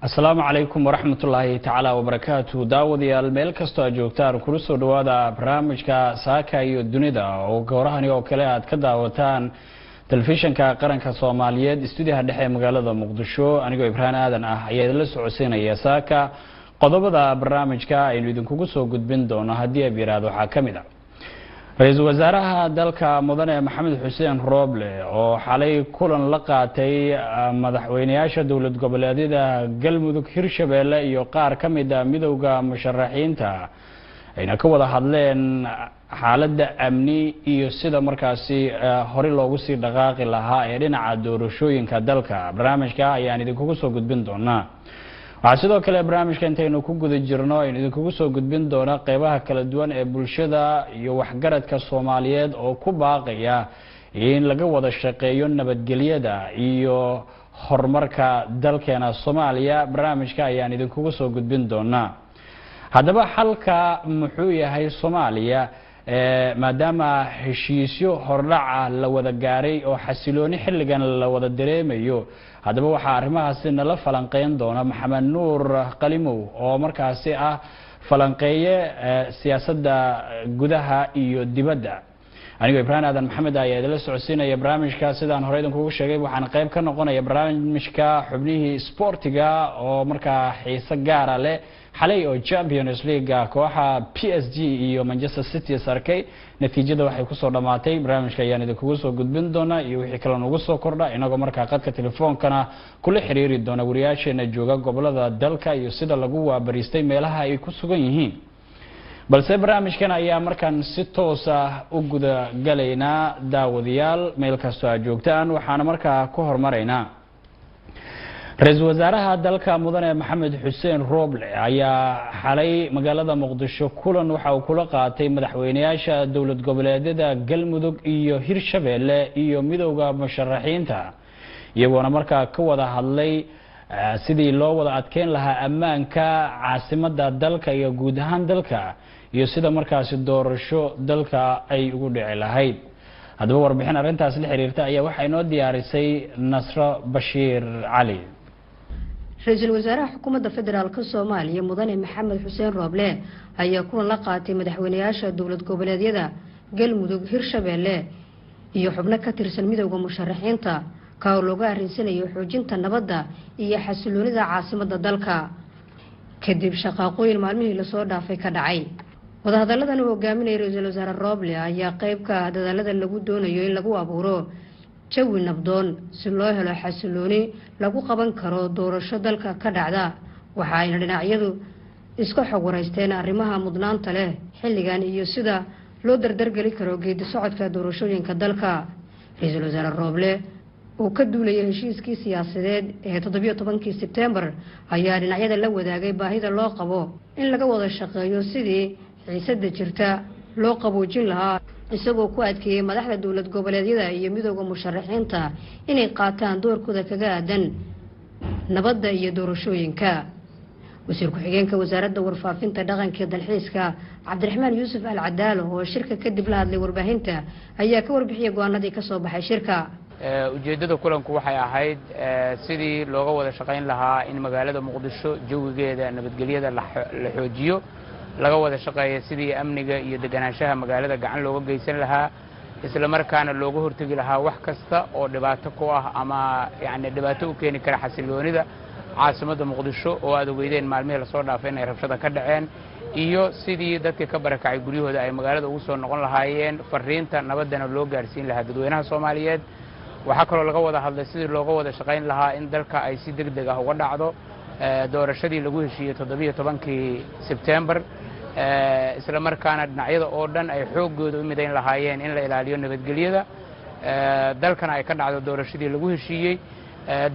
السلام عليكم ورحمة الله تعالى وبركاته داوديال meel kastoo aad joogtaan kula soo dhawaada barnaamijka saaka iyo dunida oo goorahani oo kale aad ka daawataan telefishinka qaranka Soomaaliyeed stuudiyaha dhexe magaalada Muqdisho anigoo Ibrahim Aadan ah ayaa la socodsiinaya saaka qodobada barnaamijka aynu idinku soo gudbin doono hadii ay yiraahdo waxa kamid ah Ra'iisul Wasaaraha dalka Mudane Maxamed Xuseen Rooble oo xalay kulan la qaatay madaxweynayaasha dawlad goboleedyada Galmudug Hirshabeelle iyo qaar kamid ah midowga musharaxiinta ayna ka wada hadleen xaaladda amni iyo sida markaasi hore loogu sii dhaqaaqi lahaa ee dhinaca doorashooyinka dalka barnaamijka ayaan idinku soo gudbin doonaa waxaa sidoo kale barnaamijka intaynu ku guda jirno aynu idinku soo gudbin doona qaybaha kala duwan ee bulshada iyo waxgaradka Soomaaliyeed oo ku baaqaya in laga wada shaqeeyo nabadgelyada iyo horumarka dalkeena Soomaaliya barnaamijka ayaan idinku soo gudbin doonaa haddaba halka muxuu yahay Soomaaliya maadaama heshiisyo hordhac la wada gaaray oo xasilooni xilligan la wada dareemayo haddaba waxa arrimahaasi nala falanqeyn doona Maxamed Nuur Qalimow oo markaasi ah falanqeeye siyaasadda gudaha iyo dibadda aniga Ibrahim Aadan Maxamed ayaa la socodsiinaya barnaamijka sidaan hore idinku sheegay waxaan qayb ka noqonayaa barnaamijka xubnihii sportiga oo markaa xiiso gaar ah leh xalay oo Champions League kooxa PSG iyo Manchester City sarkay natiijada waxay ku soo dhamaatay barnaamijka ayaan idinku soo gudbin doonaa iyo wixii kale nagu soo kordha inaga markaa qadka telefoonkana kula xiriiri doona wariyaasheena jooga gobolada dalka iyo sida lagu waabariistay meelaha ay ku sugan yihiin balse barnaamijkan ayaa markaan si toos ah u guda galaynaa daawadayaal meel kastoo aad joogtaan waxaana markaa ku hormaraynaa Ra'iisul Wasaaraha dalka Mudane Maxamed Xuseen Rooble ayaa xalay magaalada Muqdisho kulan waxa uu kula qaatay madaxweynayaasha dawlad goboleedyada Galmudug iyo Hirshabeelle iyo midowga musharaxiinta iyagoona markaa ka wada hadlay sidii loo wada adkeyn lahaa ammaanka caasimadda dalka iyo guud ahaan dalka iyo sida markaasi doorasho dalka ay ugu dhici lahayd haddaba warbixin arrintaas la xiriirta ayaa waxa inoo diyaarisay Nasra Bashiir Cali Ra'iisul Wasaaraha Xukuumadda Federaalka Soomaaliya Mudane Maxamed Xuseen Rooble ayaa kulan la qaatay madaxweynayaasha dawlad goboleedyada Galmudug Hirshabeelle iyo xubno ka tirsan midowga musharaxiinta ka looga arinsanayo xoojinta nabadda iyo xasiloonida caasimadda dalka kadib shaqooyin maalmihii la soo dhaafay ka dhacay wadahadalladan uu hogaaminayay Ra'iisul Wasaare Rooble ayaa qayb ka ah dadaalada lagu doonayo in lagu abuuro jawi nabdoon si loo helo xasilooni lagu qaban karo doorasho dalka ka dhacda waxa ay dhinacyadu isku xog wareysteen arrimaha mudnaanta leh xilligan iyo sida loo dardargeli karo geedi socodka doorashooyinka dalka Ra'iisul Wasaare Rooble oo ka duulayay heshiiskii siyaasadeed ee 17 September ayaa dhinacyada la wadaagay baahida loo qabo in laga wada shaqeeyo sidii xiisadda jirta loo qaboojin lahaa isagoo ku adkeeyay madaxda dawlad goboleedyada iyo midowga musharaxiinta inay qaataan doorkooda kaga aadan nabadda iyo doorashooyinka wasiir ku-xigeenka wasaaradda warfaafinta dhaqanka dalxiiska Cabdiraxmaan Yuusuf Al Cadaalo oo shirka kadib la hadlay warbaahinta ayaa ka warbixiyay go'aanadii ka soo baxay shirka ujeedada kulanku waxay ahayd sidii looga wada shaqeyn lahaa in magaalada Muqdisho jawigeeda nabadgelyada la xoojiyo laga wada shaqeeyo sidii amniga iyo deganaanshaha magaalada gacan looga geysan lahaa isla markaana looga hortagi lahaa wax kasta oo dhibaato ku ah ama dhibaato u keeni kara xasiloonida caasimadda Muqdisho oo aad ogeydeen maalmihii la soo dhaafay inay rabshado ka dhaceen iyo sidii dadka ka barakacay guryahooda ay magaalada ugu soo noqon lahaayeen fariinta nabadana loo gaarsiin lahaa dadweynaha Soomaaliyeed waxa kale oo laga wada hadlay sidii looga wada shaqeyn lahaa in dalka ay si degdeg ah uga dhacdo doorashadii lagu heshiiyay 17 September isla markaana dhinacyada oo dhan ay xoogooda u midayn lahaayeen in la ilaaliyo nabadgelyada dalkana ay ka dhacdo doorashadii lagu heshiiyay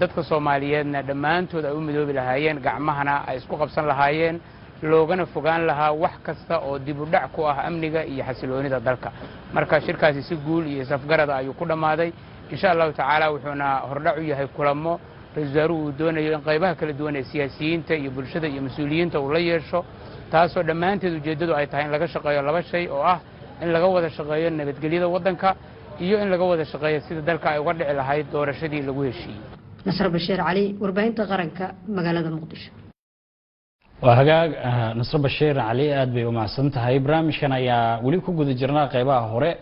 dadka Soomaaliyeedna dhammaantood ay u midoobi lahaayeen gacmahana ay isku qabsan lahaayeen loogana fogaan lahaa wax kasta oo dib u dhac ku ah amniga iyo xasiloonida dalka marka shirkaasi si guul iyo safgarad ayuu ku dhamaaday insha Allah taala wuxuuna hordhac u yahay kulamo Ra'iisul Wasaaruhu uu doonayo in qaybaha kala duwan ee siyaasiyiinta iyo bulshada iyo mas'uuliyiinta uu la yeesho taasoo dhammaanteed ujeedadu ay tahay in laga shaqeeyo laba shay oo ah in laga wada shaqeeyo nabadgelyada waddanka iyo in laga wada shaqeeyo sida dalka ay uga dhici lahayd doorashadii lagu heshiiyay nasr bashiir cali warbaahinta qaranka magaalada muqdisho وهجاج نصر بشير علي أد بيومعسن تهاي برامج كان يا ولي كوجود جرنا قيبها هراء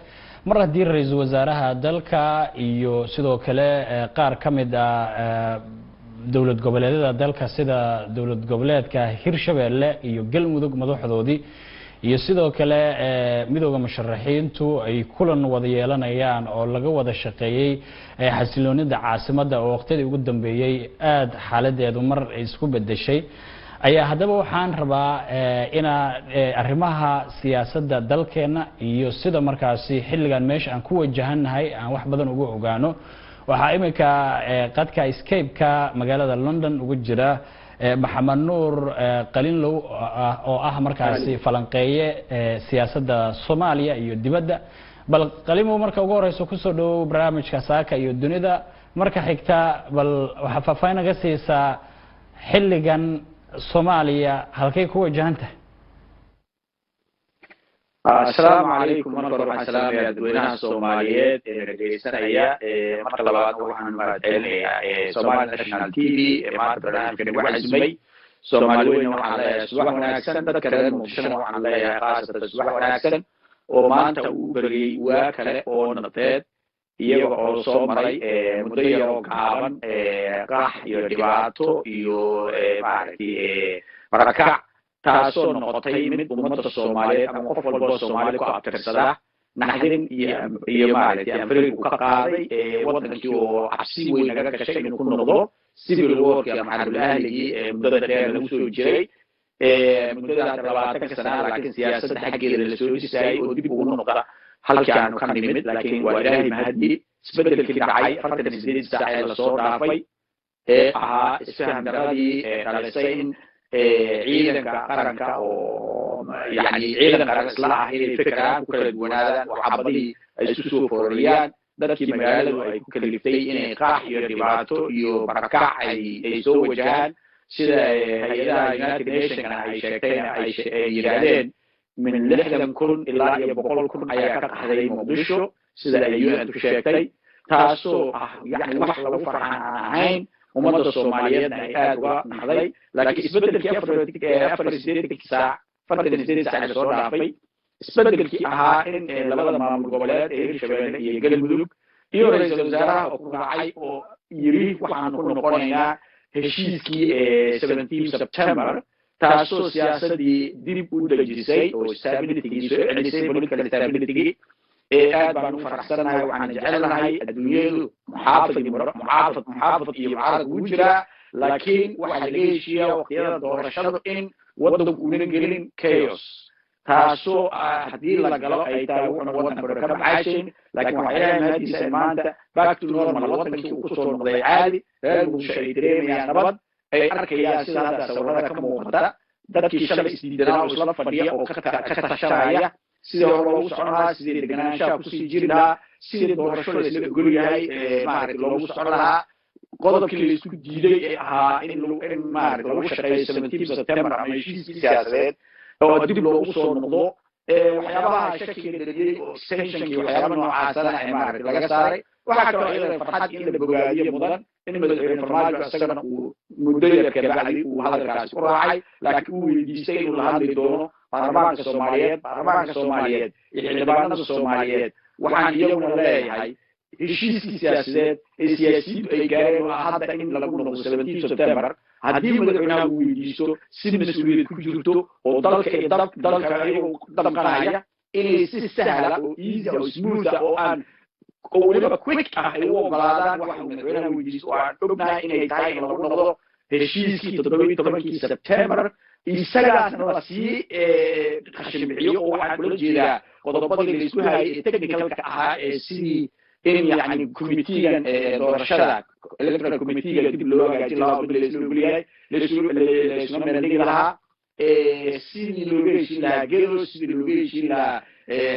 مرة دير رئيس وزارها دلكا يو سيدو كلا قار كمدا دولة قبلات دلكا سيدا دولة قبلات كهيرشبه لا يو جل مدوق مدوح ذودي يو سيدو كلا مدوق مشرحين تو أي كلن وضيالنا يان أو لقوا وضع الشقيي حسلوني دا عاصمة دا وقتي قدام بيجي أد حالة دا مر يسكوب الدشي ayaa hadaba waxaan rabaa ina arrimaha siyaasadda dalkeena iyo sida markaasi xilligan meesha aan ku wajahanahay aan wax badan ugu ogaano waxa imika qadka Skype-ka magaalada London ugu jira Maxamed Nuur Qalinlow oo ah markaasi falanqeeye siyaasadda Soomaaliya iyo dibadda bal qalimo marka ugu horeyso ku soo dhaw barnaamijka saaka iyo dunida marka xigta bal waxa faahfaahin naga siisaa xilligan Soomaaliya halkay ku wajahantahay السلام عليكم ورحمة الله السلام يا دوينها الصوماليات رجيسانية مرة لبعض وحنا مبادئين صومال ناشنال تي في مع برنامج كان واحد زمي صوماليين وعلى سواء وناكسن تذكرين مبشرة وعلى قاصة سواء وناكسن وما أنت أوبري وكلا أو نطيت iyaga oo soo maray muddo yar oo gaaban qax iyo dhibaato iyo maaragtay barakac taasoo noqotay mid ummadda Soomaaliyeed ama qof walba Soomaali ku abtirsada naxdin iyo maaragtay Afrika ka qaaday wadankii oo cabsi weyn naga gashay inuu ku noqdo civil war ama xarb ahliga muddada dheer lagu soo jiray muddada 20 sano laakiin siyaasadda xaggeeda la soo dhisay oo dib ugu noqda halkii aanu ka nimid laakiin waa ilaahay mahadi isbedelkii dhacay 48 saac ee la soo dhaafay ahaa isfaham daradii dhalisay in ciidanka qaranka oo yani ciidan qaran isla ah inay fikiraan ku kala duwanaadaan oo xabadii ay isu soo fororiyaan dadkii magaaladu ay ku kaliftay inay qaax iyo dhibaato iyo barakac ay soo wajahaan sida hay'adaha United Nations ay sheegteen ay yiraahdeen من لحدن كل إلا يبقول كل أيها كحدي مقدشو سيدا أيها تشكتي تاسو يعني واحد لو فرحان عين ومدى الصوماليات نهايات ونحضي لكن إسبدل كي أفرسيتك ساعة فرسيتك ساعة الصورة في إسبدل كي أهائن لبدا ما مقابلات شبابين يقل المدلوك إيو رئيس الوزراء وقرعي يريد وحان كل نقونينا هشيسكي 17 سبتمبر taasoo siyaasadii dib u dejisay oo stability-giisu celisay political stability aad baan u faraxsanahay waxaan jecelahay adduunyadu muxaafid iyo mucaarad ugu jira laakiin waxaa laga heshiiyaa waqtiyada doorashada in waddanku una gelin chaos taasoo haddii la galo ay tahay wuxuuna waddanka hore ka baxaysayn laakiin waxaa ilaahay mahadiisa maanta back to normal waddankii uu kusoo noqday caadi reer muqdisho ay dareemayaan nabad ay arkayaan sida hadda sawirada ka muuqata dadkii shalay isdiidanaa oo isla fadhiya oo ka tashanaya sidii hore loogu socon lahaa sidii deganaanshaha kusii jiri lahaa sidii doorashada isla ogol yahay maaragtay loogu socon lahaa qodobkii la isku diiday ee ahaa in maaragtay lagu shaqeeyo 17 September ama heshiiskii siyaasadeed oo dib loogu soo noqdo waxyaabaha shakiga dhaliyay oo extension iyo waxyaaba noocaasana ee maaragtay laga saaray waxaa kaloo iyada farxad in la bogaadiyo mudan in madaxweyne farmaajo isagana uu muddo yar ka bacdi uu hadalkaasi u raacay laakiin uu weydiistay inuu la hadli doono baarlamaanka Soomaaliyeed iyo xildhibaanada Soomaaliyeed waxaan iyaguna leeyahay heshiiskii siyaasadeed ee siyaasiyiintu ay gaareen oo hadda in lagu noqdo 17 September haddii madaxweynaha uu weydiisto si mas'uuliyad ku jirto oo dalka ayagoo damqanaya inay si sahla oo easy oo smooth oo aan oo waliba quick ah ay u ogolaadaan waxa madaxweynaha weydiisto oo aan ognahay inay tahay in lagu noqdo heshiiskii 17 September isagaasna la sii qashimciyo oo waxaa kula jeedaa qodobadii la isku hayay ee technicalka ahaa ee sidii in yani committeegan doorashada electoral committeega dib loo hagaajin lahaa oo la isla ogolyahay la isla meeldhigi lahaa sidii looga heshiin lahaa gedo sidii looga heshiin lahaa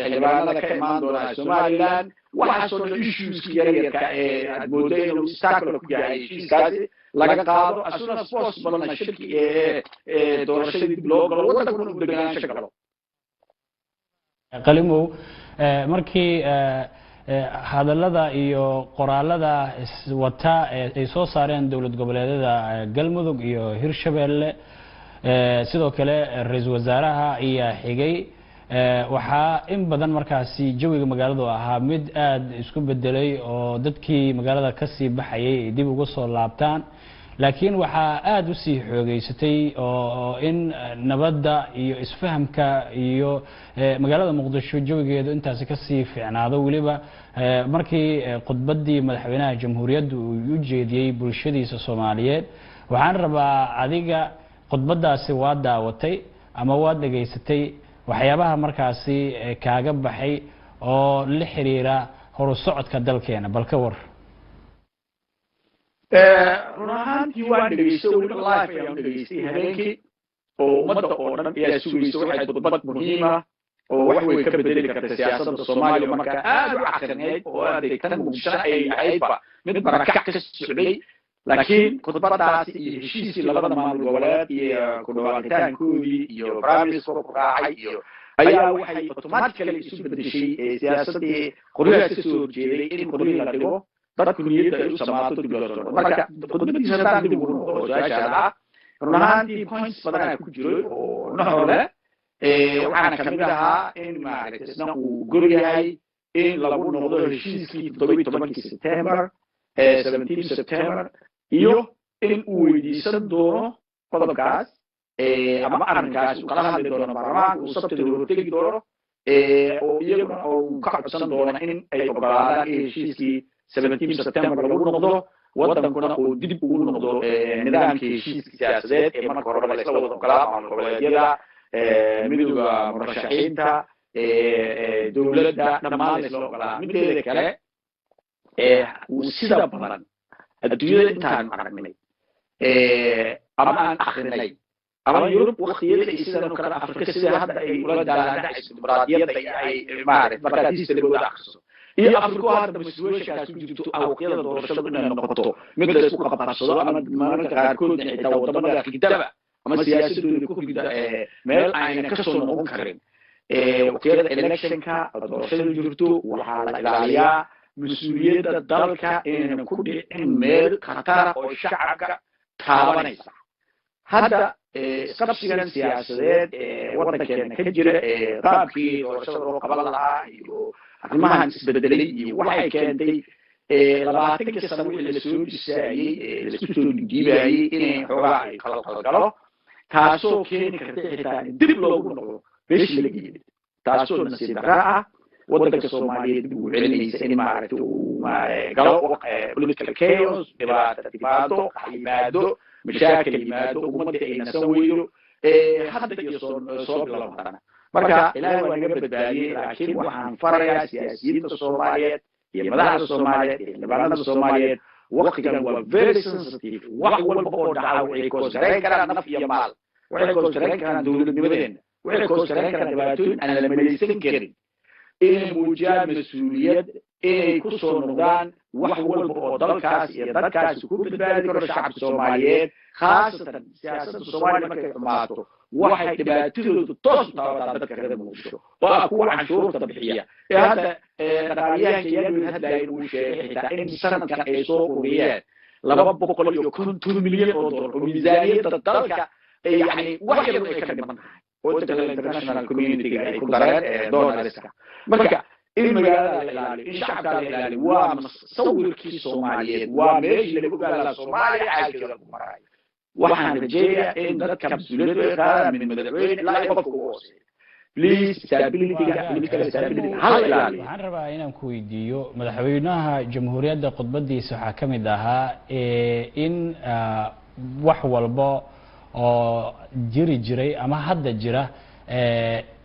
xildhibaanada ka imaan doona Somaliland waxaasoo dhan issueski yaryarka aad moodo inuu obstacle ku yahay heshiiskaasi laga qaado as soon as possible na shirki doorashada dib loo galo waddankuna u deganaansho galo qalimow markii hadallada iyo qoraalada wata ay soo saareen dowlad goboleedyada galmudug iyo hirshabeelle sidoo kale ra'iisul wasaaraha ayaa xigay waxaa in badan markaasi jawiga magaaladu ahaa mid aad isku bedelay oo dadkii magaalada ka sii baxayay ay dib uga soo laabtaan laakiin waxaa aad u sii xoogeysatay oo in nabadda iyo isfahamka iyo magaalada muqdisho jawigeedu intaasi ka sii fiicnaado waliba markii khudbaddii madaxweynaha jamhuuriyadda uu u jeediyey bulshadiisa Soomaaliyeed waxaan rabaa adiga khudbaddaasi waa daawatay ama waa dhageysatay waxyaabaha markaasi kaaga baxay oo la xiriira horu socodka dalkeena bal ka war run ahaantii waan dhegeystay weliba live ayaan dhegeystay habeenkii oo ummadda oo dhan ayaa sugaysa waxay khudbad muhiima oo wax way ka bedeli karta siyaasadda Soomaaliya markaa aad u caqlineed oo adeegtan muqdisho ay ahaydba mid barakac ka socday laakiin khudbadaasi iyo heshiiskii labada maamul goboleed iyo ku dhawaaqitaankoodii iyo barnaamijka ku raacay iyo ayaa waxay automatically isu bedeshay siyaasaddii qoryaha ka soo horjeeday in qoryaha la dhigo dadku niyadda ay u samaato dib loo soo marka khudbadiisa haddaan dib ugu noqdo su-aashaada run ahaantii points badanaa ku jiray oo noxo leh waxaana kamid ahaa in maaragtay isna uu gor yahay in lagu noqdo heshiiskii 17 September 17 September iyo in uu weydiisan doono qodobkaas ama arrinkaas uu kala hadli doono baarlamaanka uu sabtida hortegi doono oo iyaguna uu ka codsan doono in ay ogolaadaan in heshiiskii 17 September lagu noqdo wadankuna uu dib ugu noqdo nidaamkii heshiiska siyaasadeed ee marka hore la isla wada ogolaa maamul goboleedyada midowga murashaxiinta dowladda dhammaan la isla ogolaa mideeda kale uu sida badan adduunyada intaan aragnay ama aan akhrinay ama Yurub waqtiyada ay sidan oo kale Afrika sida hadda ay ula daaladacayso dimuqraadiyadda ay maaragtay markaa diistagooda akhriso iyo Afrika hadda mas'uuliyaddaas ku jirto awqiyada doorashada inay noqoto mid la isku qabqabsado ama mararka qaarkood xitaa wadamada xigdaba ama siyaasadooda ku xigda meel ayna ka soo noqon karin waqtiyada electionka doorashada jirto waxaa la ilaaliyaa mas'uuliyadda dalka inaynan ku dhicin meel khatar oo shacabka taabanaysa hadda isqabsigan siyaasadeed waddankeena ka jira qaabkii doorashada loo qaban lahaa iyo arrimahan isbedelay iyo waxay keentay 20 sano wixii la soo dhisaayey la isku soo dhiibayay inay xoogaa ay qalqalgalo taasoo keeni karta xitaa dib loogu noqdo beeshii la geeyay taasoo nasiib darro ah waddanka Soomaaliyeed dib u celinaysa in maaragtay uu galo political chaos dhibaato timaado yimaado mashaakil yimaado ummadda ay nasan weydo hadda iyo soo bilowdana marka ilaahay waa naga badbaadiyey laakiin waxaan farayaa siyaasiyiinta Soomaaliyeed iyo madaxda Soomaaliyeed iyo nidaamada Soomaaliyeed waqtigan waa very sensitive wax walba oo dhaca waxay koos gareyn karaan naf iyo maal waxay koos gareyn karaan dowladnimadeena waxay koos gareyn karaan dhibaatooyin aan la malaysan karin inay muujiyaan mas'uuliyad inay ku soo noqdaan wax walba oo dalkaas iyo dadkaas ku badbaadi karo shacabka Soomaaliyeed khaasatan siyaasadda Soomaaliya markay xumaato waxay dhibaatadoodu toos u taabataa dadka reer Muqdisho oo kuwa canshuurta bixiya hadda dhaqaaliyahanka iyadu hadda ay u sheegay xitaa in sanadkan ay soo ururiyeen 250 milyan oo dollar oo miisaaniyadda dalka yani wax yar ay ka dhiman tahay oo international community ay ku dareen doonariska marka in magaalada la ilaaliyo in shacabka la ilaaliyo waa masawirkii Soomaaliyeed waa meeshii lagu gaalaa Soomaaliya caaggeeda ku maray waxaan rajeeyaa in dadka mas'uuliyadda ay qaadaan min madaxweyne ilaa qofka ugu hooseeya please stability-ga hal ilaaliyo waxaan rabaa inaan ku weydiiyo madaxweynaha jamhuuriyadda khudbadiisa waxaa ka mid ahaa in wax walba oo jiri jiray ama hadda jira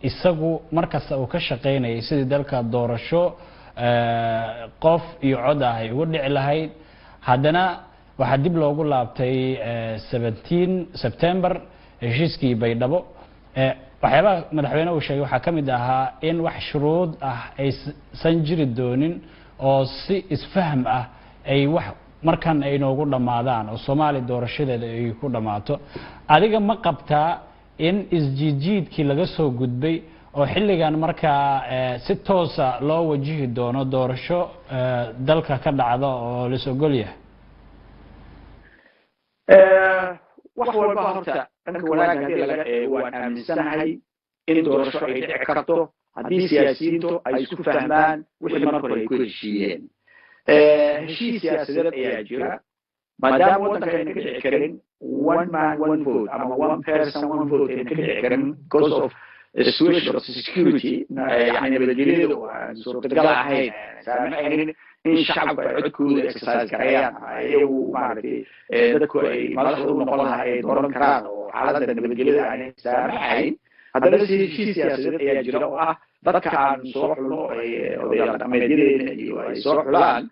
isagu markasta uu ka shaqeynayay sidii dalka doorasho qof iyo cod ah ay ugu dhici lahayd haddana waxaa dib loogu laabtay 17 September heshiiskii Baydhabo waxyaabaha madaxweynuhu sheegay waxaa ka mid ahaa in wax shuruud ah aysan jiri doonin oo si isfaham ah ay wax markan ay noogu dhamaadaan oo Soomaaliya doorashadeeda ay ku dhamaato adiga ma qabtaa in isjiidjiidkii laga soo gudbay oo xilligan markaa si toosa loo wajihi doono doorasho dalka ka dhacda oo la isogol yahay wax walba horta dhanka wanaagga haddii laga eego waan aaminsanahay in doorasho ay dhici karto haddii siyaasiyiintu ay isku fahmaan wixii marka hore ay ku heshiiyeen heshiis siyaasadeed ayaa jira maadaama waddanka ayna ka dhici karin one man one vote ama one person one vote ayna ka dhici karin because of situation of security yani nabadgelyada oo aan suurtagal ahayn saamaxaynin in shacabku ay codkooda exercise gareeyaan iyagu maaragtay dadku ay madaxda u noqon lahaa ay dooran karaan oo xaaladda nabadgelyada aanay saamaxayn haddana heshiis siyaasadeed ayaa jira oo ah dadka aan soo xulno odayaal dhaqameedyadeena iyo ay soo xulaan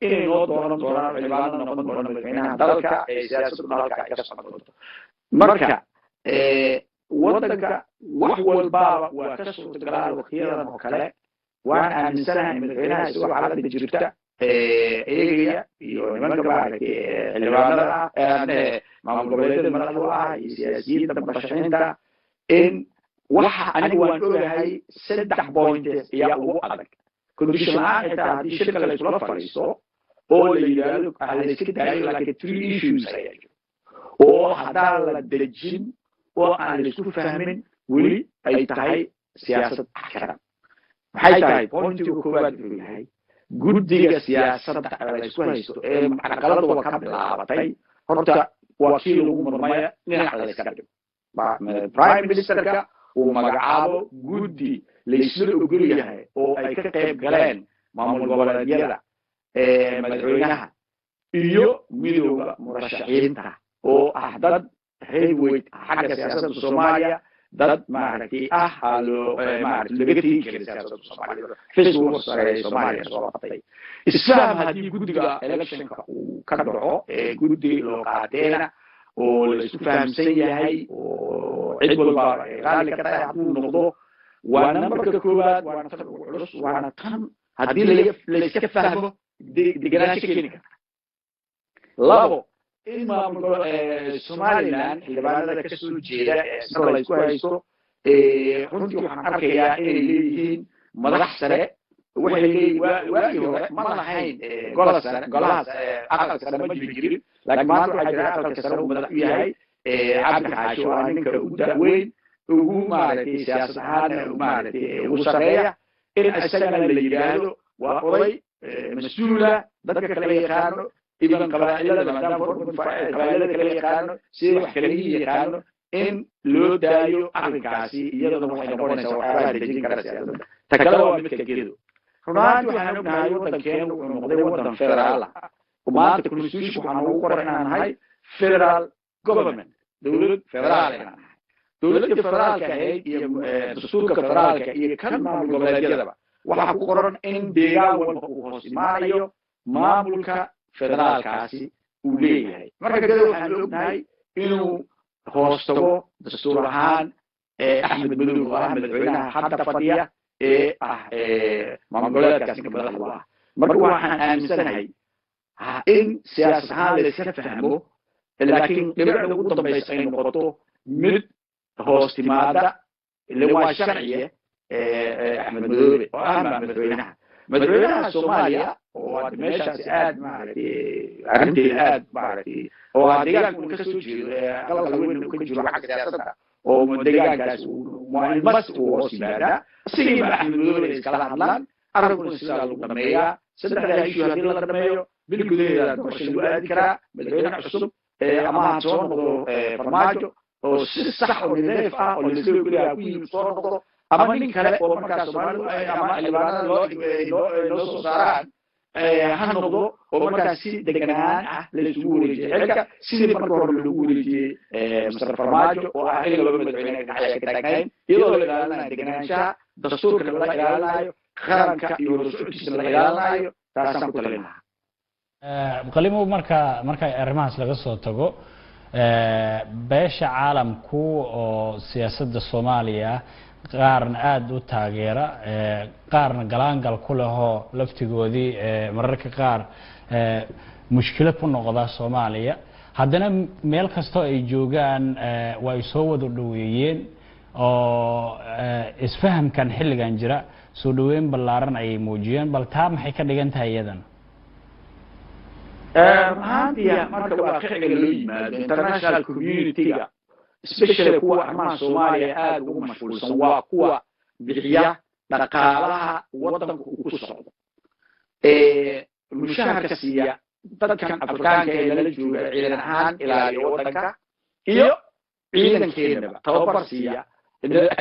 inay noo dooran doonaan xildhibaano noqon doona madaxweynaha dalka siyaasaddu dalka ay ka socon doonto marka waddanka wax walbaaba waa ka suurtagalaa waqtiyadan oo kale waan aaminsanahay madaxweynaha isagoo xaaladda jirta eegaya iyo nimanka maaragtay xildhibaanada ah maamul goboleedyada madaxda u ah iyo siyaasiyiinta murashaxiinta in waxa anigu waan ogahay 3 points ayaa ugu adag condition la-aan xitaa haddii shirka la isula fadhiisto oo la yidhaahdo la iska daayo laakiin 3 issues ayaa jiro oo haddaan la dejin oo aan la isku fahmin weli ay tahay siyaasad axkaran maxay tahay pointiga koowaad wuxuu yahay guddiga siyaasadda la isku haysto ee caqaladuba ka bilaabatay horta waa kii lagu murmaya dhinac la iska dhigo prime ministerka uu magacaabo guddi la isla ogol yahay oo ay ka qayb galeen maamul goboleedyada madaxweynaha iyo midowda murashaxiinta oo ah dad heavyweight xagga siyaasadda Soomaaliya dad maaragtay maaragtay laga tegi karin siyaasadda Soomaaliya Facebook sareeyay Soomaaliya soo qabtay isfaham haddii guddiga electionka uu ka dhaco guddi loo qaadeena oo la isku fahamsan yahay oo cid walba raalli ka tahay hadduu noqdo waa nambarka koowaad waana tan ugu culus waana tan haddii la iska fahmo degenaansho keeni karta labo in maamulka Somaliland xildhibaanada ka soo jeeda sida la isku haysto runtii waxaan arkayaa inay leeyihiin madax sare waxay leeyihiin waagii hore ma lahayn golahaas aqalka sare ma jiri jirin laakiin maanta waxaa jira aqalka sare uu madax u yahay cabdi xaashi oo ah ninka u da'weyn ugu maaragtay siyaasad ahaana maaragtay ugu sareeya in isagana la yidhaahdo waa oday mas-uula dadka kala yaqaano iban qabaa'ilada maadaama qabaa'ilada kala yaqaano sida wax kala yaqaano in loo daayo arrinkaasi iyaduna waxay noqonaysaa waxyaabaha dejin kara siyaasadda ta kale waa midka geedo runaantii waxaan ognahay waddankeenu wuxuu noqday waddan federaal ah maanta constitution waxaan ugu qoran inaan nahay federal government dowlad federaal inaan nahay dowladda federaalka ahayd iyo dastuurka federaalka iyo kan maamul goboleedyadaba waxaa ku qoran in deegaan walba uu hoos imaanayo maamulka federaalkaasi uu leeyahay marka gedo waxaan ognahay inuu hoos tago dastuur ahaan axmed madow oo ah madaxweynaha hadda fadhiya maamul goboleedkaasi ninka madaxda u ah marka waxaan aaminsanahay in siyaasad ahaan la iska fahmo laakiin dhibicda ugu dambaysa ay noqoto mid hoos timaada ile waa sharciye axmed madoobe oo ah madaxweynaha Soomaaliya oo hadda meeshaasi aad maaragtay arrinteeda aad maaragtay oo deegaanka uu ka soo jeedo qalqal weyn uu ka jiro xagga siyaasadda oo deegaankaas mas uu hoos yimaadaa sidii axmed madoobe iskala hadlaan arrinkuna sidaa lagu dhameeyaa saddexdaa ishu haddii la dhameeyo bil gudaheeda doorasho lagu aadi karaa madaxweyne cusub ama ha soo noqdo farmaajo oo si sax oo nidaam ah oo la soo geliyaa ku yimid soo noqdo ama nin kale oo markaa Soomaalidu ama xildhibaanada loo soo saaraan ha noqdo oo markaa si deganaan ah la isugu wareejiyo xilka sidii marka hore lagu wareejiyey Mr. Farmaajo oo ah in laba madaxweyne dhinaca ka taagnayn iyadoo la ilaalinayo deganaanshaha dastuurka la ilaalinayo qaranka iyo socodkiisa la ilaalinayo taasaan ku talinayaa qalimo marka arrimahaas laga soo tago beesha caalamku oo siyaasadda Soomaaliya qaarna aad u taageera qaarna galaangal ku leho laftigoodii mararka qaar mushkilad ku noqda Soomaaliya haddana meel kasto ay joogaan way soo wada dhaweeyeen oo isfahamkan xilligan jira soo dhaweyn ballaaran ayay muujiyeen bal taa maxay ka dhigan tahay iyadan maantiya marka waaqiciga loo yimaado international community-ga especially kuwa arrimaha Soomaaliya aad ugu mashquulsan waa kuwa bixiya dhaqaalaha waddanka uu ku socdo mushaharka siiya dadkan Afrikaanka ee lala jooga ciidan ahaan ilaaliya waddanka iyo ciidankeedaba tababar siiya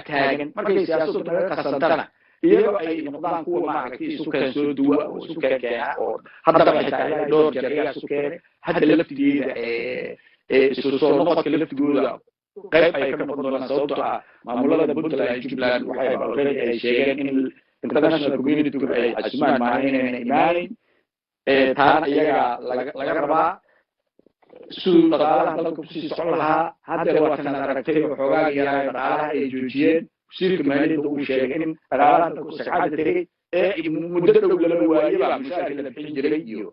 taagan markay siyaasaddu naga qasantana iyagoo ay noqdaan kuwa maaragtay isu kala soo duwa oo isu kala keena oo haddaba xitaa ilaa dhowr jeer ayaa isu keenay hadda laftigeeda isu soo noqodka laftigooda qayb ay ka noqon doonaan sababtoo ah maamulada Puntland iyo Jubbaland waxay already ay sheegeen in international community-gu ay casumaan maahan inayna imaanin taana iyaga laga rabaa siduu dhaqaalaha dalka kusii socon lahaa haddeer waatan aragtay waxoogaa yaraa dhaqaalaha ay joojiyeen wasiirka maaliyadda uu sheegay in dhaqaalaha dalku sagcadda tegey ee muddo dhow lala waayaba mushaarka la bixin jiray iyo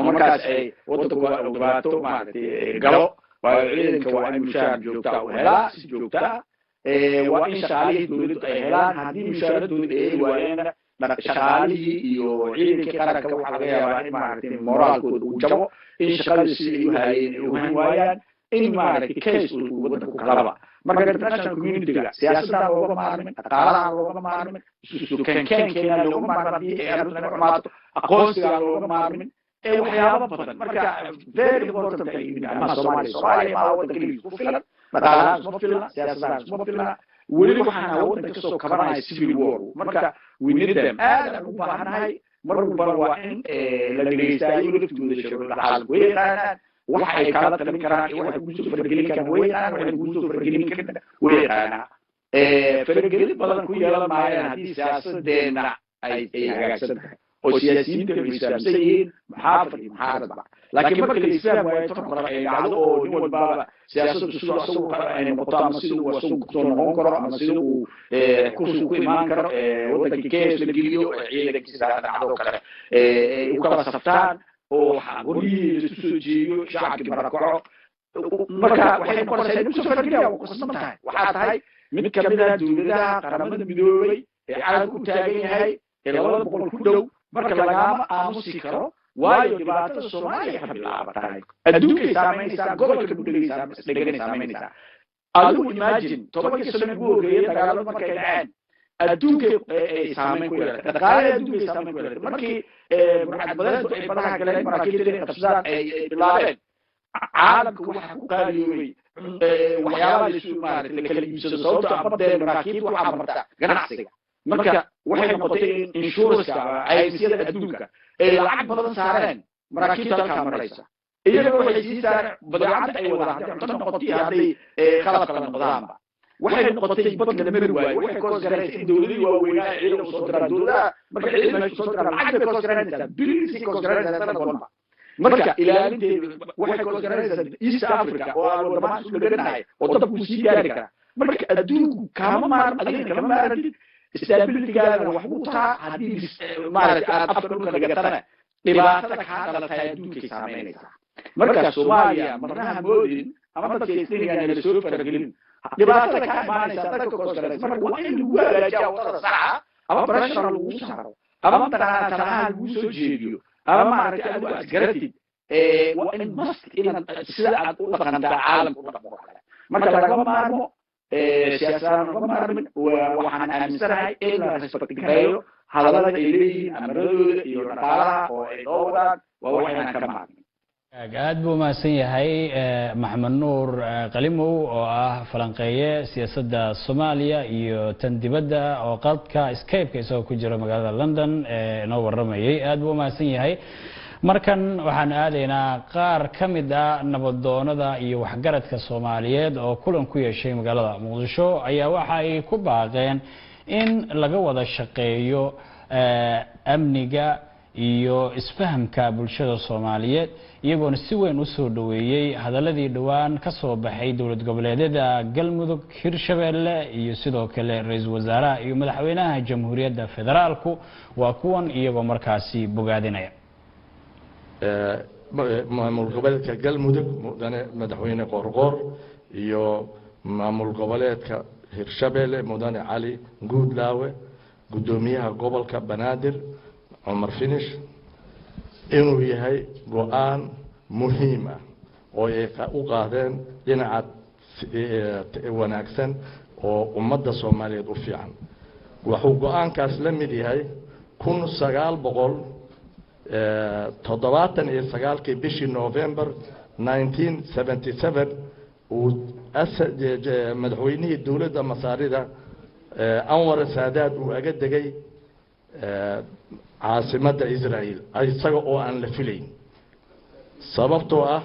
markaas ay waddanku waa dhibaato maaragtay galo waayo ciidanka waa in mushaar joogtaa u helaa si joogtaa waa in shaqaalihii dowladdu ay helaan haddii mushaaradooda ay heli waayeenna shaqaalihii iyo ciidankii qaranka waxaa laga yaabaa in maaragtay moraalkooda uu jabo in shaqadii si ay u hayeen ay u hayn waayaan in maaragtay case uu waddanku kalaba marka international community-ga siyaasadaan looga maarmin dhaqaalahaan looga maarmin isu keenkeena looga maarmin haddii ay arrintu naga xumaato aqoonsigaan looga maarmin waxyaabo badan marka very important ay yihiin arrimaha Soomaaliya maa waddan keligiis ku filan dhaqaalahaan isma filna siyaasadahaan isma filna weli waxaan waddan kasoo kabanaya civil war marka we need them aad aan u baahanahay mar walbana waa in la dhegeystayo laftooda sharuucda caalamka way yaqaanaan waxa ay kala talin karaan iyo waxay kusoo faragelin karaan way yaqaanaan waxay kusoo faragelin karaan way yaqaanaan faragelin badan ku yeelan maayaan haddii siyaasadeena ay hagaagsan tahay oo siyaasiyiinta ay isfahamsan yihiin muxaafid iyo muxaaradba laakiin marka la isfaham waayo tan kale ay dhacdo oo nin walbaaba siyaasaddu siduu asagu ay noqoto ama siduu asagu kusoo noqon karo ama siduu uu kursigu ku imaan karo waddankii kees la geliyo ciidankiisa dhacdo kale ay u kala saftaan oo qoryihii la isu soo jeediyo shacabkii barakaco marka waxay noqonaysaa in kusoo fargeliya waa kuqasban tahay waxaa tahay mid kamid ah dowladaha qaramada midoobay ee caalamku u taagan yahay ee 200 ku dhow marka lagama aamusi karo waayo dhibaatada Soomaaliya ka bilaabatay adduunkay saameynaysaa gobolka dhegay saameynaysaa adigu imagine 10 sano ugu horeeyay dagaalada markay dhaceen adduunkay ay saameyn ku yeelatay dhaqaalaha adduunkay saameyn ku yeelatay markii burcadbadeedku ay badaha galeen maraakiibta inay qabsadaan ay bilaabeen caalamka waxaa ku qaaliyoobay waxyaabaha la isu maaragtay la kala iibsado sababtoo ah badeen maraakiibta waxaa marta ganacsiga marka waxay noqotay in insurance-ka caymisyada adduunka ay lacag badan saareen maraakiibta halkaa maraysa iyagana waxay sii saareen badeecadda ay wadaan hadday cunto noqotay hadday qalab kala noqdaanba waxay noqotay bad la mari waayo waxay koos garaysay in dowladihii waaweynaa ciidan u soo diraan dowladaha marka ciidan meesha soo diraan lacag bay koos garanaysaa billionsii koos garanaysaa sanad walba marka ilaalinteedu waxay koos garanaysaa east africa oo aan waddamaan isku dheganahay oo dabkuu sii gaari karaa marka adduunku kaama maaran adigana kama maarantid stability-gaadana wax buu taa haddii maaragtay aad afka dhulka dhigatana dhibaatada kaa dhalatay adduunkay saameynaysaa marka Soomaaliya marnaha moodin ama dadka isnigaan la soo faragelin dhibaatada kaa imaanaysaa dadka koos garaysa marka waa in lagu hagaajiyaa wadada saxa ama pressure lagu saaro ama talaha lagu soo jeediyo ama maaragtay adigu aad garatid waa in must inaad sida aad u dhaqantaa caalamka u dhaqmo marka lagama maarmo siyaasadaan uga maarmin waxaan aaminsanahay in la respect gareeyo hadallada ay leeyihiin amaradooda iyo dhaqaalaha oo ay noo wadaan waa waxaynan ka maarmin aad buu mahadsan yahay maxamed nuur qalimow oo ah falanqeeye siyaasadda Soomaaliya iyo tan dibadda oo qadka Skype-ka isagoo ku jira magaalada London noo waramayay aad buu mahadsan yahay markan waxaan aadaynaa qaar ka mid ah nabadoonada iyo waxgaradka Soomaaliyeed oo kulan ku yeeshay magaalada Muqdisho ayaa waxa ay ku baaqeen in laga wada shaqeeyo amniga iyo isfahamka bulshada Soomaaliyeed iyagoona si weyn u soo dhaweeyay hadaladii dhawaan ka soo baxay dowlad goboleedyada Galmudug Hirshabeelle iyo sidoo kale ra'iisul wasaaraha iyo madaxweynaha Jamhuuriyadda Federaalku waa kuwan iyagoo markaasi bogaadinaya maamul goboleedka Galmudug mudane madaxweyne Qorqor iyo maamul goboleedka hirshabelle mudane cali guudlaawe guddoomiyaha gobolka banaadir cumar finish inuu yahay go-aan muhiim ah oo ay u qaadeen dhinaca wanaagsan oo ummadda Soomaaliyeed u fiican wuxuu go-aankaas la mid yahay 1979 bishii November 1977 uu madaxweynihii dowladda Masaarida Anwar Saadaad uu aga degay caasimadda Israa'iil isaga oo aan la filayn sababtoo ah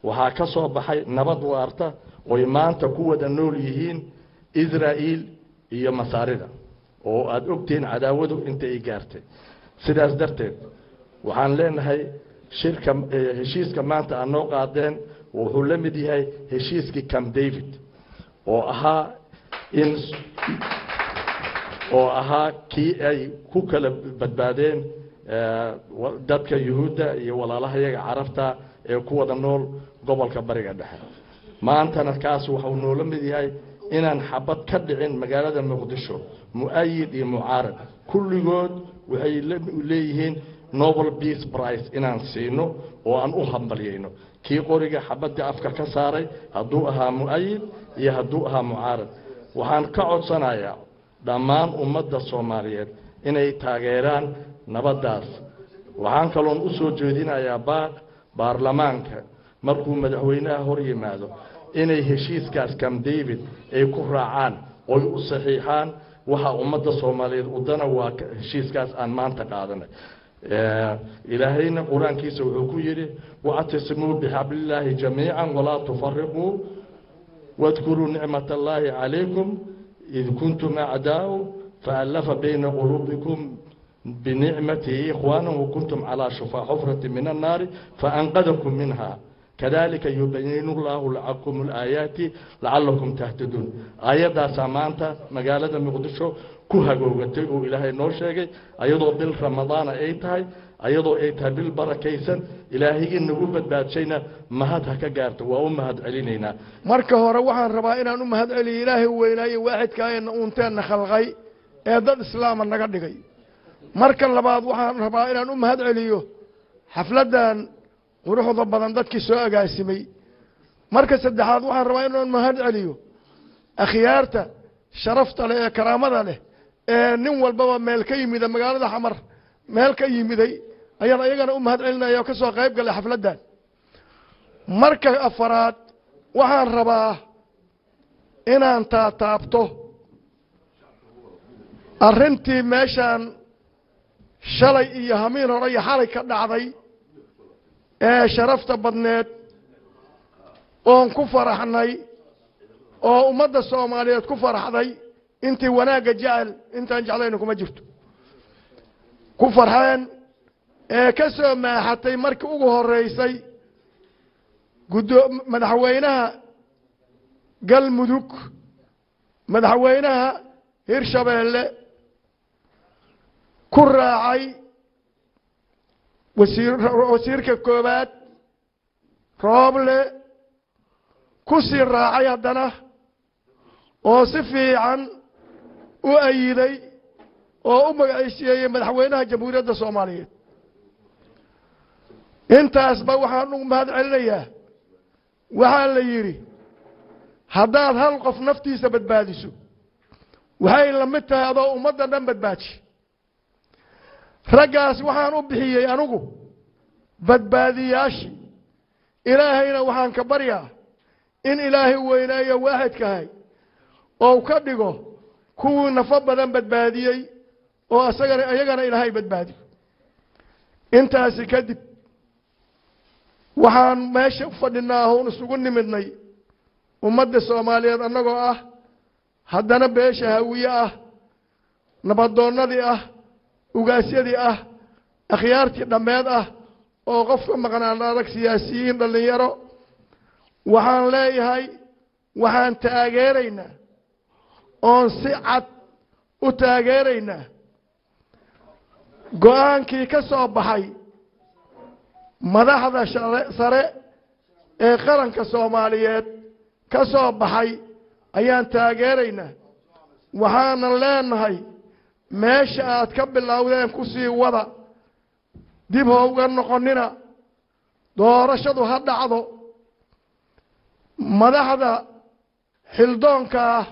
waxaa ka soo baxay nabad waarta oo maanta ku wada nool yihiin Israa'iil iyo Masaarida oo aad ogtiin cadaawadu inta ay gaartay sidaas darteed waxaan leenahay shirka heshiiska maanta aan noo qaadeen wuxuu la mid yahay heshiiskii Camp David oo ahaa kii ay ku kala badbaadeen dadka Yuhuudda iyo walaalahayaga Carabta ee ku wada nool gobolka Bariga Dhexe maantana kaas wuxuu noo la mid yahay inaan xabad ka dhicin magaalada Muqdisho mu'ayid iyo mucaarad kulligood waxay leeyihiin Nobel Peace Prize inaan siino oo aan u hambalyeeyno kii qoriga xabadda afka ka saaray hadduu ahaa mu'ayid iyo hadduu ahaa mucaarad waxaan ka codsanayaa dhammaan ummadda Soomaaliyeed inay taageeraan nabadaas waxaan kaloon u soo jeedinayaa baarlamaanka markuu madaxweynaha hor yimaado inay heshiiskaas Camp David ay ku raacaan oo u saxiixaan waxa ummadda Soomaaliyeed u dana waa heshiiskaas aan maanta qaadanay ilaahayna quraankiisa wuxuu ku yiri wa'tasimuu bihablillahi jamii'an wa la tufarriquu wadhkuru ni'matallahi 'alaykum id kuntum a'daa'u fa'alafa bayna qulubikum بنعمته إخوانا وكنتم على شفا حفرة من النار فأنقذكم منها كذلك يبين الله لكم الآيات لعلكم تهتدون آيات سامانتا مقالة مقدشو كوها قوغتي إلهي نوشيغي أيضو بالرمضان أيتهاي أيضو أيتها بالبركيسا إلهي إنه بدبات شينا مهدها كقارت وأمهد علينا مركه روحان ربائنا أمهد علي إلهي وإلهي واحد كاين أنتين خلغي إيضا الإسلام النقدقي markan labaad waxaan rabaa inaan u mahad celiyo xafladan quruxda badan dadkii soo agaasimay marka saddexaad waxaan rabaa inaan mahad celiyo akhyaarta sharafta leh ee karaamada leh ee nin walba meel ka yimid magaalada Xamar meel ka yimiday ayaan ayagana u mahad celinaya oo ka soo qayb galay xafladan marka afaraad waxaan rabaa inaan taabto arrintii meeshan shalay iyo hamiin hore iyo xalay ka dhacday ee sharafta badneed oon ku faraxnay oo ummadda Soomaaliyeed ku faraxday intii wanaaga jecel intaan jeclayna kuma jirto ku farxeen ee ka soo maaxatay markii ugu horeysay madaxweynaha galmudug madaxweynaha hirshabelle ku raacay wasiirka koobaad Rooble ku sii raacay haddana oo si fiican u ayiday oo u magaciisiyay madaxweynaha jamhuuriyadda Soomaaliyeed intaasba waxaan ugu mahad celinayaa waxaa la yiri haddaad hal qof naftiisa badbaadiso waxay la mid tahay adoo ummadda dhan badbaadi raggaas waxaan u bixiyay anigu badbaadiyaashi ilaahayna waxaan ka baryaa in ilaahay weynayo waaxidkahay oo ka dhigo kuwii nafa badan badbaadiyay oo ayagana ilaahay badbaadi intaasi kadib waxaan meesha u fadhinaa oo isugu nimidnay ummadda Soomaaliyeed annagoo ah haddana beesha hawiye ah nabadoonnadii ah ugaasyadii ah akhyaartii dhameed ah oo qofka maqnaan adag siyaasiyiin dhalinyaro waxaan leeyahay waxaan taageeraynaa oon si cad u taageeraynaa go'aankii ka soo baxay madaxda sare ee qaranka Soomaaliyeed ka soo baxay ayaan taageeraynaa waxaanan leenahay meesha aad ka bilowdeen ku sii wada dib ha uga noqonina doorashadu ha dhacdo madaxda xildoonka ah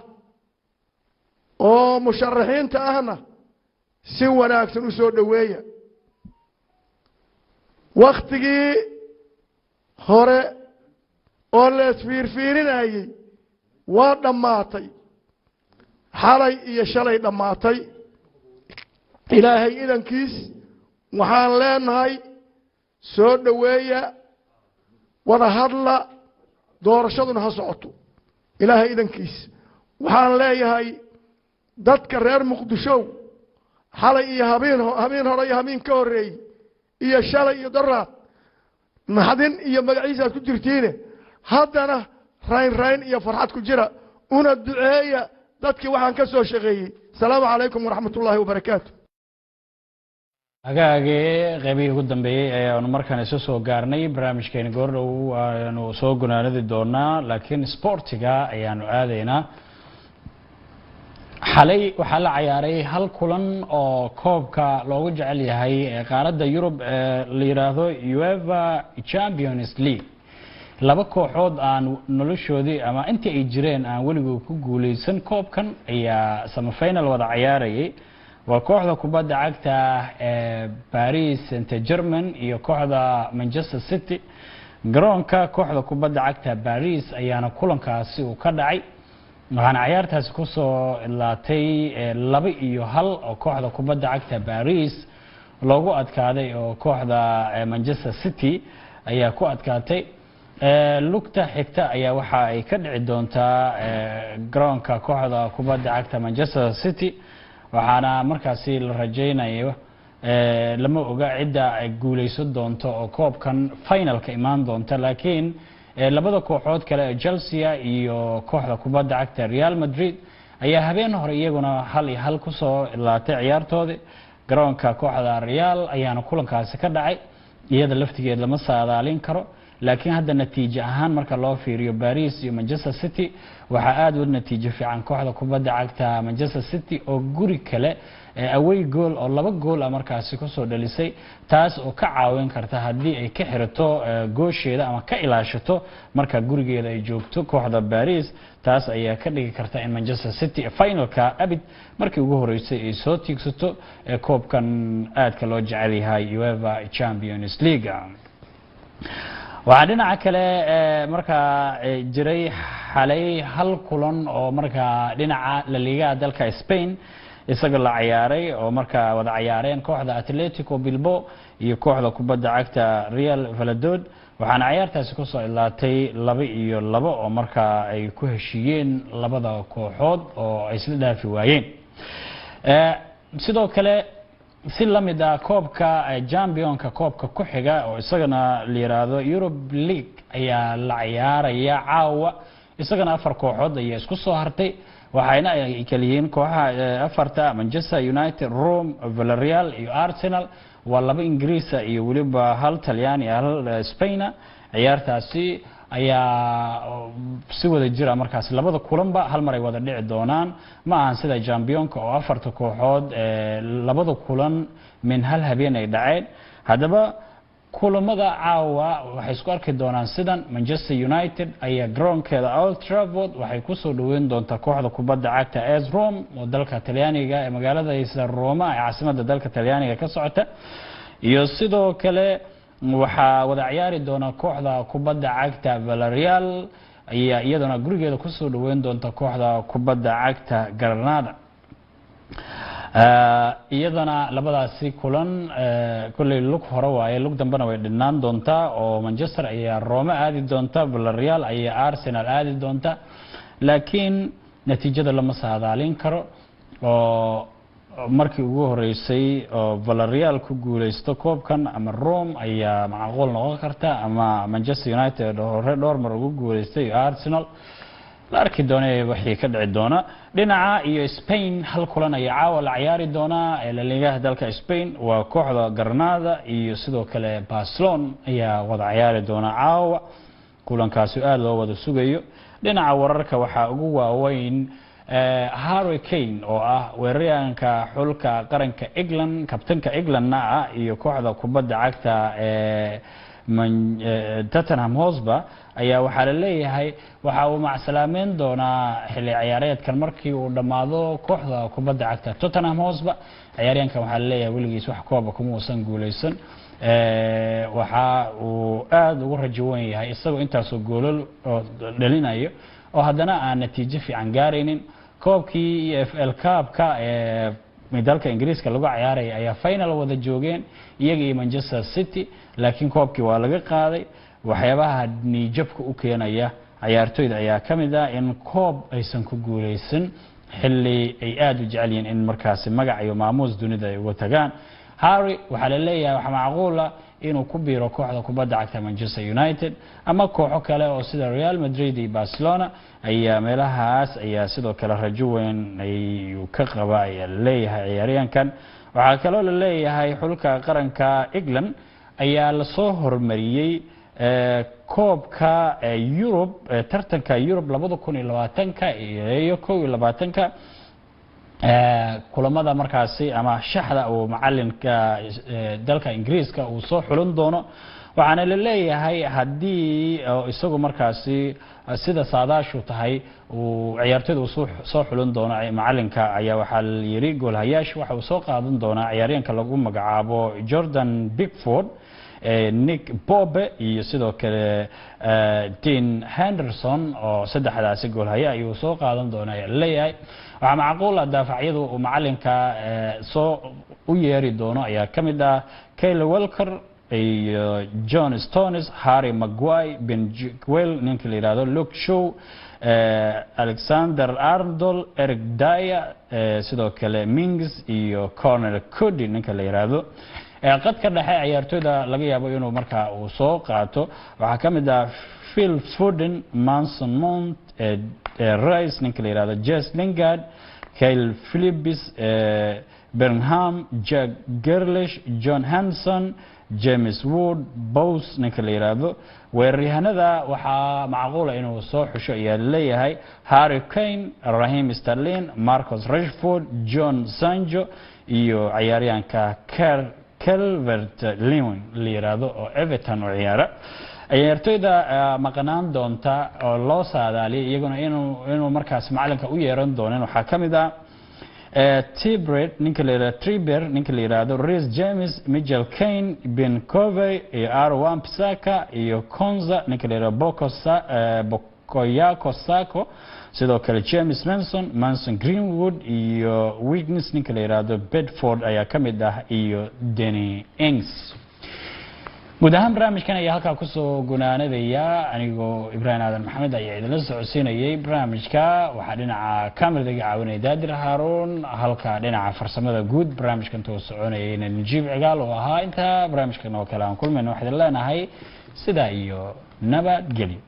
oo musharaxiinta ahna si wanaagsan u soo dhoweeya wakhtigii hore oo la isfiirfiirinayey waa dhammaatay xalay iyo shalay dhammaatay ilaahay idankiis waxaan leenahay soo dhoweeya wada hadla doorashaduna ha socoto ilaahay idankiis waxaan leeyahay dadka reer muqdishow xalay iyo habeen hore iyo habeen ka horreeyey iyo shalay iyo daraad naxdin iyo magaciisa aad ku jirtiine haddana rayn iyo farxad ku jira una duceeya dadkii waxaan ka soo shaqeeyey asalaamu calaykum waraxmat ullaahi wabarakaatu hagaagee qaybihii ugu dambeeyey ayaanu markaan isu soo gaarnay barnaamijkeeni goordhow ayaanu soo gunaanadi doonaa laakiin sportiga ayaanu aadaynaa xalay waxaa la cayaaray hal kulan oo koobka loogu jecel yahay ee qaaradda yurub ee la yidhaahdo uefa champions league laba kooxood aan noloshoodii ama intii ay jireen aan weligood ku guuleysan koobkan ayaa semifinal wada cayaarayay waa kooxda kubadda cagta ee Paris Saint-Germain iyo kooxda Manchester City garoonka kooxda kubadda cagta Paris ayaana kulankaasi uu ka dhacay waxaana ciyaartaasi ku soo ilaatay 2-1 oo kooxda kubadda cagta Paris loogu adkaaday oo kooxda Manchester City ayaa ku adkaatay lugta xigta ayaa waxa ay ka dhici doontaa garoonka kooxda kubadda cagta Manchester City waxaana markaasi la rajaynayo lama oga cidda ay guuleysan doonto oo koobkan finalka imaan doonta laakiin labada kooxood kale ee Chelsea iyo kooxda kubadda cagta Real Madrid ayaa habeen hore iyaguna 1-1 ku soo ilaatay ciyaartoodii garoonka kooxda Real ayaana kulankaasi ka dhacay iyada laftigeed lama saadaalin karo laakiin hadda natiijo ahaan marka loo fiiriyo Paris iyo Manchester City waxa aad u natiijo fiican kooxda kubadda cagta Manchester City oo guri kale away goal oo 2 goal markaasi ku soo dhalisay taas oo ka caawin karta hadii ay ka xirato goosheeda ama ka ilaashato marka gurigeeda ay joogto kooxda Paris taas ayaa ka dhigi karta in Manchester City finalka abid markii ugu horeysay ay soo tiigsato koobkan aadka loo jecel yahay UEFA Champions League waxaa dhinaca kale markaa jiray xalay hal kulan oo markaa dhinaca La Liga dalka Spain isaga la ciyaaray oo markaa wada ciyaareen kooxda Atletico Bilbao iyo kooxda kubadda cagta Real Valladolid waxaana ciyaartaasi ku soo ilaatay 2-2 oo markaa ay ku heshiiyeen labada kooxood oo ay isla dhaafi waayeen sidoo kale si lamid ah koobka championka koobka ku xiga oo isagana la yiraahdo Europe League ayaa la ciyaaraya caawa isagana 4 kooxood ayaa isku soo hartay waxayna ay kaliyiin kooxaha afarta Manchester United, Rome, Villarreal iyo Arsenal waa 2 Ingiriis iyo waliba hal Talyaani hal Spain ciyaartaasi ayaa si wada jira markaas labada kulanba hal mar ay wada dhici doonaan ma ahan sida championka oo 4 kooxood labada kulan min hal habeen ay dhaceen hadaba kulamada caawa waxay isku arki doonaan sidan Manchester United ayaa garoonkeeda Old Trafford waxay ku soo dhaweyn doontaa kooxda kubadda cagta AS Rome oo dalka Talyaaniga ee magaalada Roma ee caasimadda dalka Talyaaniga ka socota iyo sidoo kale waxaa wada ciyaari doona kooxda kubadda cagta Villarreal ayaa iyadana gurigeeda ku soo dhaweyn doonta kooxda kubadda cagta Granada iyadana labadaasi kulan kulay lug hore waaye lug dambana way dhinaan doontaa oo Manchester ayaa Roma aadi doonta Villarreal ayaa Arsenal aadi doonta laakiin natiijada lama saadaalin karo oo markii ugu horeysay oo Villarreal ku guuleysto koobkan ama Rome ayaa macquul noqon karta ama Manchester United hore dhowr mar ugu guuleystay Arsenal la arki doonay wixii ka dhici doona dhinaca iyo Spain hal kulan ayaa caawa la ciyaari doona ee La Liga dalka Spain waa kooxda Granada iyo sidoo kale Barcelona ayaa wada ciyaari doona caawa kulankaasi aad loo wada sugayo dhinaca wararka waxa ugu waaweyn Harry Kane oo ah weeraryahanka xulka qaranka England kabtanka Englandna ah iyo kooxda kubadda cagta Tottenham Hotspur ayaa waxaa la leeyahay waxa uu macsalaameyn doonaa xilli ciyaareedkan markii uu dhamaado kooxda kubadda cagta Tottenham Hotspur ciyaaryahankan waxaa la leeyahay weligiis wax koob kuma uusan guuleysan waxa uu aad ugu rajo weyn yahay isagoo intaas oo goolal dhalinayo oo haddana aan natiijo fiican gaaraynin koobkii EFL Cup-ka dalka Ingiriiska lagu ciyaaray ayaa final wada joogeen iyaga iyo Manchester City laakiin koobkii waa laga qaaday waxyaabaha niyadjabka u keenaya ciyaartoyda ayaa kamid ah in koob aysan ku guuleysan xilli ay aad u jecel yihiin in markaasi magac iyo maamuus dunida ay uga tagaan Harry waxa la leeyahay waxa macquul ah inuu ku biiro kooxda kubadda cagta Manchester United ama kooxo kale oo sida Real Madrid iyo Barcelona ayaa meelahaas ayaa sidoo kale rajo weyn ay ka qabay leeyahay ciyaaryahankan waxa kale oo la leeyahay xulka qaranka England ayaa la soo hormariyay koobka Europe tartanka Europe 2020 iyo 2021 kulamada markaasi ama shaxda oo macalinka dalka Ingiriiska uu soo xulin doono waxaana la leeyahay hadii isagu markaasi sida saadaashu tahay uu ciyaartoyda soo xulin doono macalinka ayaa waxa la yiri goolhayaasha waxa uu soo qaadan doona ciyaaryahanka lagu magacaabo Jordan Pickford Nick Pope iyo sidoo kale Dean Henderson oo saddexdaasi goolhaya ayuu soo qaadan doona leeyahay waxa macquul ah daafacyadu uu macalinka soo u yeeri doono ayaa kamid ah Kyle Walker iyo John Stones Harry Maguire Ben Chilwell ninka la yiraahdo Luke Shaw Alexander Arnold Eric Dyer sidoo kale Mings iyo Connor Cody ninka la yiraahdo qadka dhexe ciyaartoyda laga yaabo inuu markaa uu soo qaato waxa kamid ah Phil Foden Mason Mount Rice ninka la yiraahdo Jess Lingard Kyle Phillips Bernham Jack Grealish John Hanson James Wood Bowes ninka la yiraahdo weeraryahanada waxa macquul ah inuu soo xusho ayaa leeyahay Harry Kane Raheem Sterling Marcus Rashford John Sancho iyo ciyaaryahanka Calvert-Lewin la yiraahdo oo Everton u ciyaara ciyaartoyda maqnaan doonta oo loo saadaaliyay iyaguna inuu markaas macalinka u yeeran doono waxa kamid ah Trippier ninka la yiraahdo Reece James Michael Keane Ben Covey iyo Aaron Wan-Bissaka iyo Konza ninka la yiraahdo Bukayo Saka sidoo kale James Mason Greenwood iyo Wiggins ninka la yiraahdo Bedford ayaa kamid ah iyo Danny Ings guud ahaan barnaamijkan ayaa halkaa kusoo gunaanadaya anigoo Ibrahim Aadan Maxamed ayaa idinla socodsiinayay barnaamijka waxaa dhinaca kamerada iga caawinaya Daadir Haruun halka dhinaca farsamada guud barnaamijkan too soconayay Najiib Cigaal oo ahaa inta barnaamijkan oo kale aan kulmayno waxaan leenahay sida iyo nabadgelyo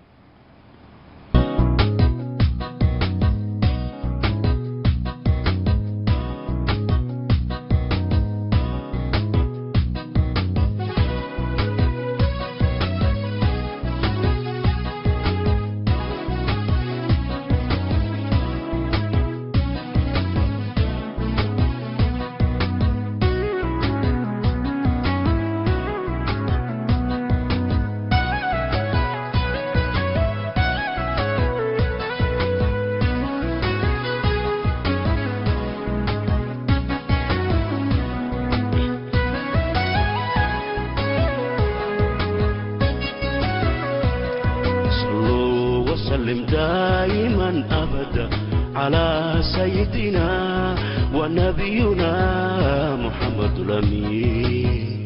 على سيدنا ونبينا محمد الأمين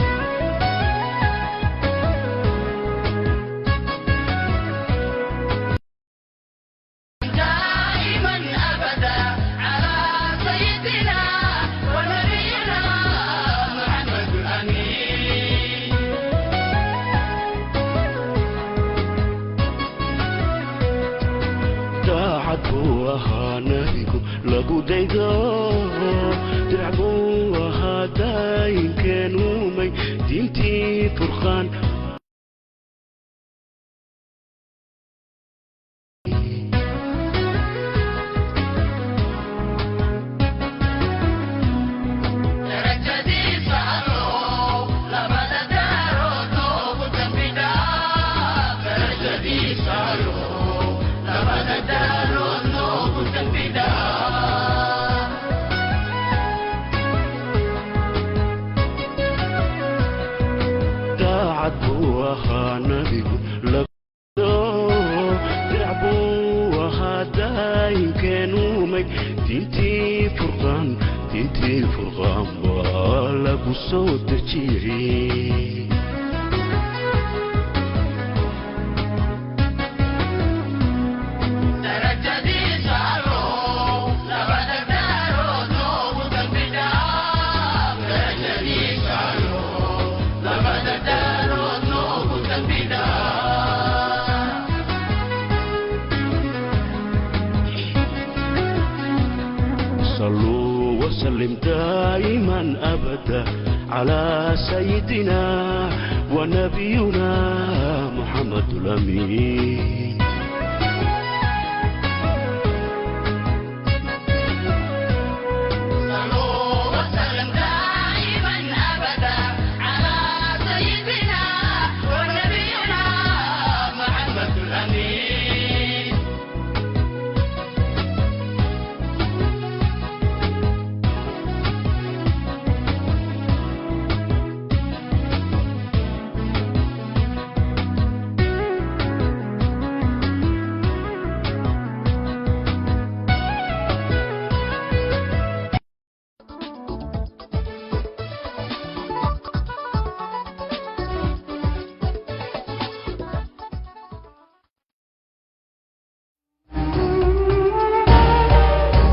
دائما أبدا على سيدنا ونبينا محمد الأمين داعته نبيكم لقو ديدو درعبو هاداين كانوا مي دينتي فرخان عدوها نبي درعبوها داين كانوا مي دينتي فرقان ولا بصوت تشيري صلوا وسلم دائما أبدا على سيدنا ونبينا محمد الأمين